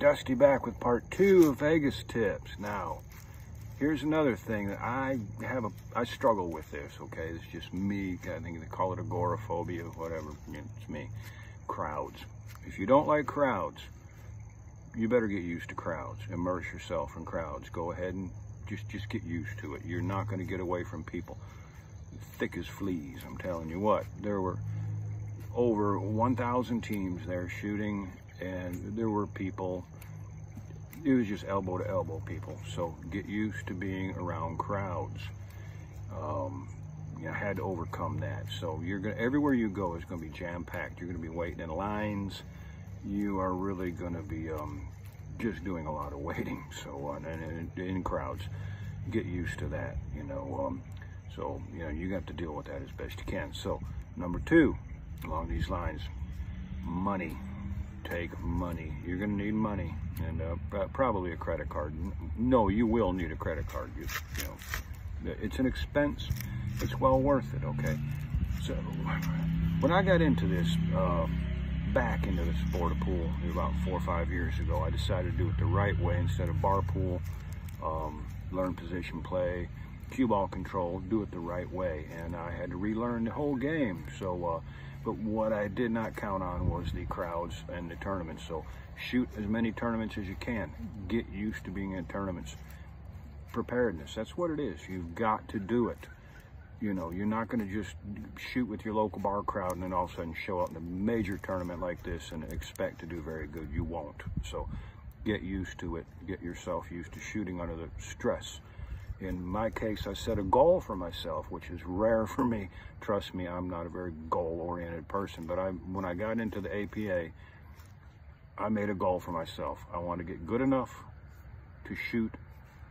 Dusty back with part 2 of Vegas tips. Now, here's another thing that I struggle with this, okay? It's just me. I think they call it agoraphobia, whatever. It's me. Crowds. If you don't like crowds, you better get used to crowds. Immerse yourself in crowds. Go ahead and just get used to it. You're not going to get away from people. Thick as fleas, I'm telling you what. There were over 1,000 teams there shooting, and there were people. It was just elbow to elbow people. So get used to being around crowds. I had to overcome that. So everywhere you go is going to be jam-packed. You're going to be waiting in lines. You are really going to be just doing a lot of waiting. So and in crowds, get used to that. So you got to deal with that as best you can. So number 2, along these lines, money. Take money. You're going to need money, and probably a credit card. No, you will need a credit card. It's an expense. It's well worth it. Okay. So when I got into this, back into the sport of pool about 4 or 5 years ago, I decided to do it the right way instead of bar pool. Learn position play, cue ball control, do it the right way, and I had to relearn the whole game. So. But what I did not count on was the crowds and the tournaments. So shoot as many tournaments as you can. Get used to being in tournaments. Preparedness, that's what it is. You've got to do it. You're not going to just shoot with your local bar crowd and then all of a sudden show up in a major tournament like this and expect to do very good. You won't. So get used to it. Get yourself used to shooting under the stress. In my case, I set a goal for myself, which is rare for me. Trust me, I'm not a very goal-oriented person, but when I got into the APA, I made a goal for myself. I want to get good enough to shoot,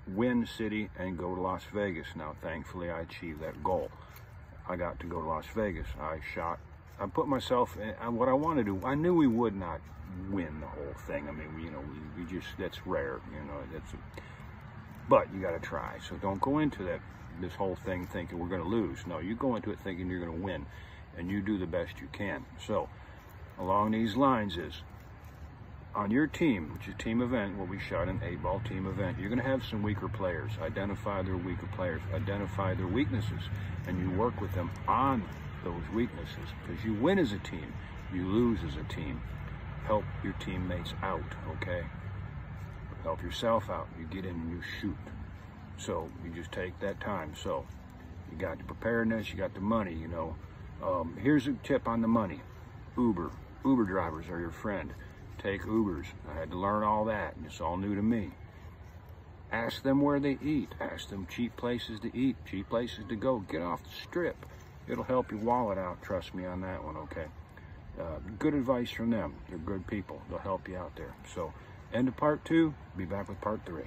win city, and go to Las Vegas. Now, thankfully, I achieved that goal. I got to go to Las Vegas. I put myself in what I wanted to do. I knew we would not win the whole thing. I mean, we just, that's rare, but you got to try. So don't go into this whole thing thinking we're going to lose. No, you go into it thinking you're going to win, and you do the best you can. So along these lines is, on your team, which is team event, where we shot an 8-ball team event, you're going to have some weaker players. Identify their weaker players. Identify their weaknesses, and you work with them on those weaknesses. Because you win as a team, you lose as a team. Help your teammates out, okay? Help yourself out. You get in and you shoot. So you just take that time. So you got the preparedness, you got the money, Here's a tip on the money. Uber drivers are your friend. Take Ubers. I had to learn all that, and it's all new to me. Ask them where they eat. Ask them cheap places to eat, cheap places to go. Get off the strip. It'll help your wallet out. Trust me on that one, okay? Good advice from them. They're good people. They'll help you out there. So end of part 2. Be back with part 3.